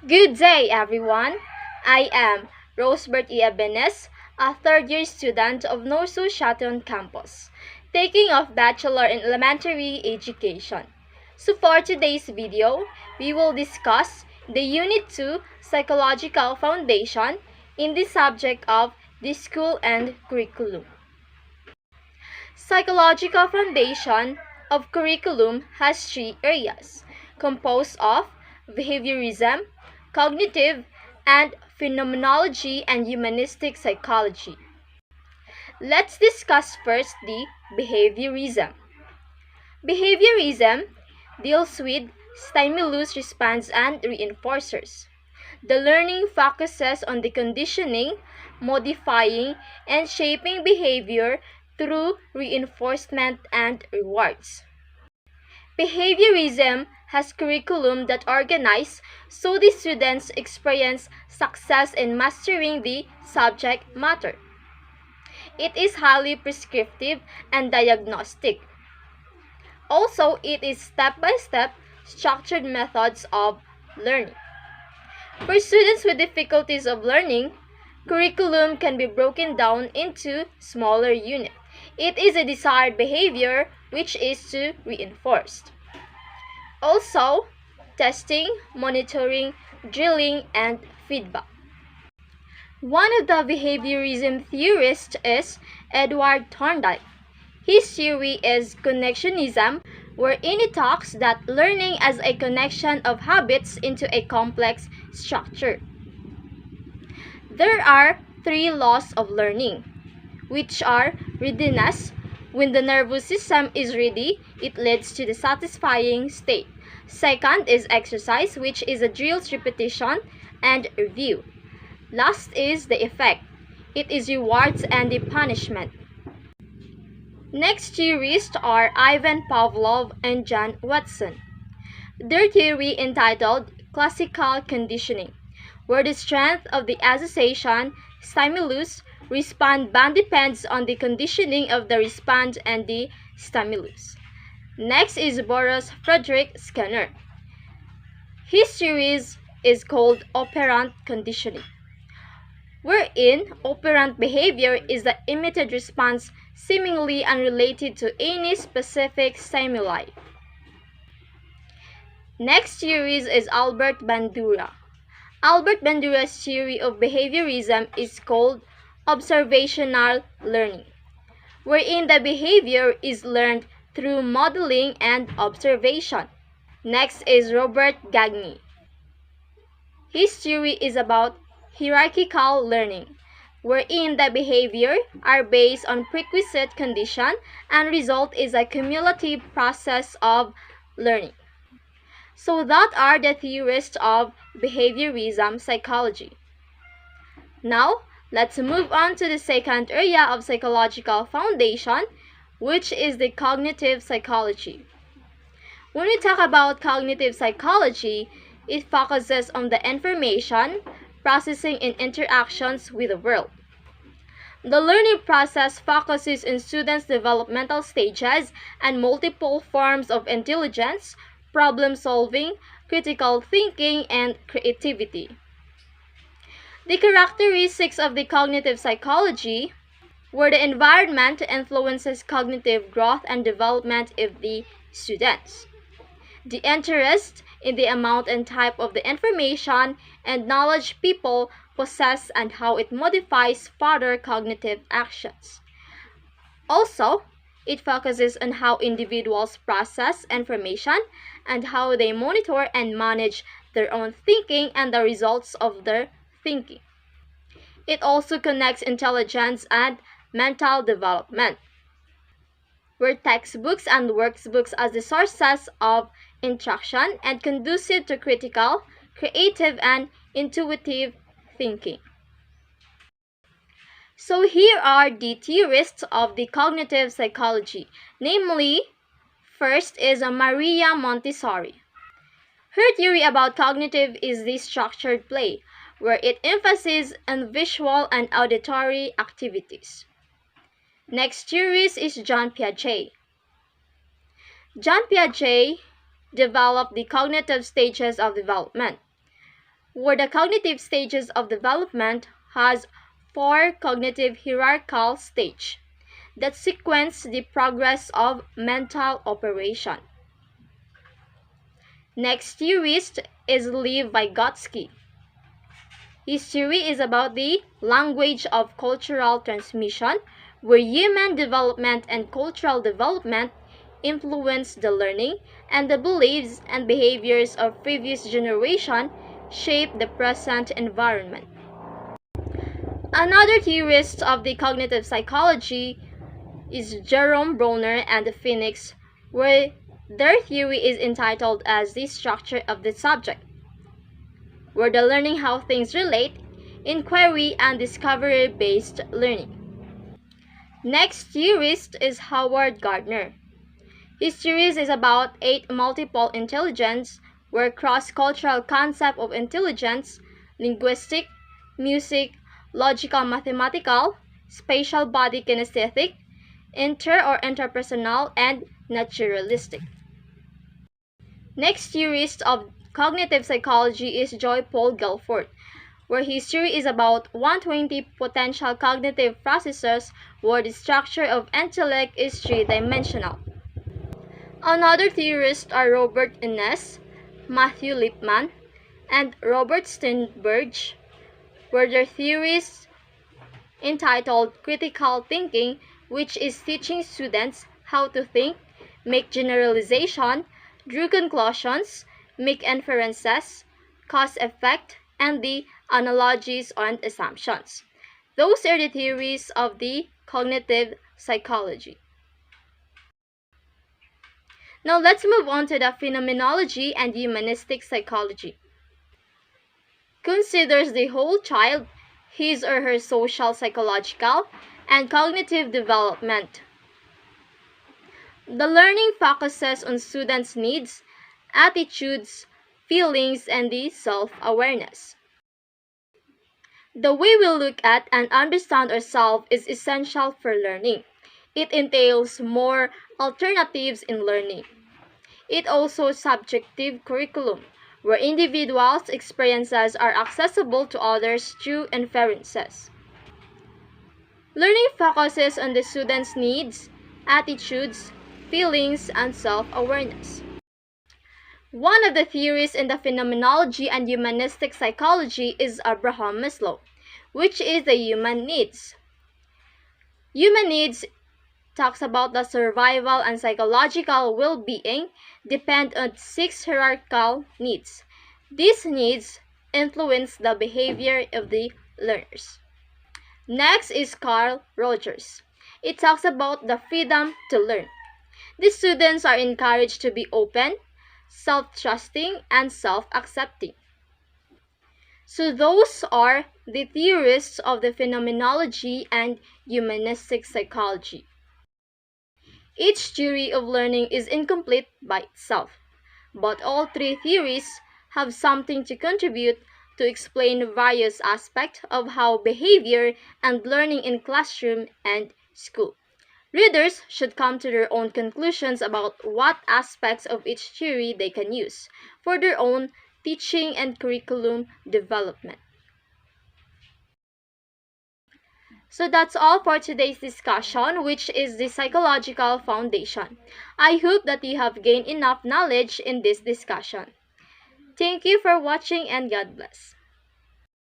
Good day, everyone. I am Rosebert Iabenes, a third-year student of Norsu Shaton campus, taking of Bachelor in Elementary Education. So for today's video, we will discuss the Unit 2 Psychological Foundation in the subject of the school and curriculum. Psychological foundation of curriculum has three areas, composed of behaviorism, cognitive, and phenomenology and humanistic psychology. Let's discuss first the behaviorism. Behaviorism deals with stimulus response and reinforcers. The learning focuses on the conditioning, modifying, and shaping behavior through reinforcement and rewards. Behaviorism has curriculum that organize so the students experience success in mastering the subject matter. It is highly prescriptive and diagnostic. Also, it is step-by-step structured methods of learning. For students with difficulties of learning, curriculum can be broken down into smaller units. It is a desired behavior which is to reinforced. Also, testing, monitoring, drilling, and feedback. One of the behaviorism theorists is Edward Thorndike. His theory is connectionism, wherein he talks that learning as a connection of habits into a complex structure. There are three laws of learning, which are readiness. When the nervous system is ready, it leads to the satisfying state. Second is exercise, which is a drill's repetition and review. Last is the effect. It is rewards and the punishment. Next theorists are Ivan Pavlov and John Watson. Their theory entitled Classical Conditioning, where the strength of the association, stimulus, respond band depends on the conditioning of the respond and the stimulus. Next is Boris Frederick Skinner. His series is called operant conditioning, wherein operant behavior is the emitted response seemingly unrelated to any specific stimuli. Next series is Albert Bandura. Albert Bandura's theory of behaviorism is called observational learning, wherein the behavior is learned through modeling and observation. Next is Robert Gagné. His theory is about hierarchical learning, wherein the behavior are based on prerequisite condition and result is a cumulative process of learning. So that are the theorists of behaviorism psychology. Now, let's move on to the second area of psychological foundation, which is the cognitive psychology. When we talk about cognitive psychology, it focuses on the information, processing, and interactions with the world. The learning process focuses on students' developmental stages and multiple forms of intelligence, problem solving, critical thinking, and creativity. The characteristics of the cognitive psychology, where the environment influences cognitive growth and development of the students. The interest in the amount and type of the information and knowledge people possess and how it modifies further cognitive actions. Also, it focuses on how individuals process information and how they monitor and manage their own thinking and the results of their thinking. It also connects intelligence and mental development, where textbooks and workbooks as the sources of instruction and conducive to critical, creative, and intuitive thinking. So here are the theorists of the cognitive psychology, namely, first is Maria Montessori. Her theory about cognitive is the structured play, where it emphasizes on visual and auditory activities. Next theorist is John Piaget. John Piaget developed the cognitive stages of development, where the cognitive stages of development has four cognitive hierarchical stages that sequence the progress of mental operation. Next theorist is Lev Vygotsky. His theory is about the language of cultural transmission, where human development and cultural development influence the learning, and the beliefs and behaviors of previous generation shape the present environment. Another theorist of the cognitive psychology is Jerome Bruner and the Phoenix, where their theory is entitled as the structure of the subject, where the learning how things relate, inquiry and discovery-based learning. Next theorist is Howard Gardner. His theory is about 8 multiple intelligence, where cross-cultural concept of intelligence, linguistic, music, logical mathematical, spatial body kinesthetic, inter or interpersonal, and naturalistic. Next theorist of cognitive psychology is Joy Paul Guilford, where his theory is about 120 potential cognitive processes where the structure of intellect is three-dimensional. Another theorists are Robert Innes, Matthew Lipman, and Robert Sternberg, where their theories entitled Critical Thinking, which is teaching students how to think, make generalization, draw conclusions, make inferences, cause-effect, and the analogies and assumptions. Those are the theories of the cognitive psychology. Now let's move on to the phenomenology and humanistic psychology. Considers the whole child, his or her social, psychological, and cognitive development. The learning focuses on students' needs, attitudes, feelings, and the self-awareness. The way we look at and understand ourselves is essential for learning. It entails more alternatives in learning. It also subjective curriculum, where individuals' experiences are accessible to others through inferences. Learning focuses on the student's needs, attitudes, feelings, and self-awareness. One of the theories in the phenomenology and humanistic psychology is Abraham Maslow, which is the human needs. Human needs talks about the survival and psychological well-being depend on 6 hierarchical needs. These needs influence the behavior of the learners. Next is Carl Rogers. It talks about the freedom to learn. The students are encouraged to be open, self-trusting, and self-accepting. So those are the theorists of the phenomenology and humanistic psychology. Each theory of learning is incomplete by itself, but all 3 theories have something to contribute to explain various aspects of how behavior and learning in classroom and school. Readers should come to their own conclusions about what aspects of each theory they can use for their own teaching and curriculum development. So that's all for today's discussion, which is the psychological foundation. I hope that you have gained enough knowledge in this discussion. Thank you for watching and God bless.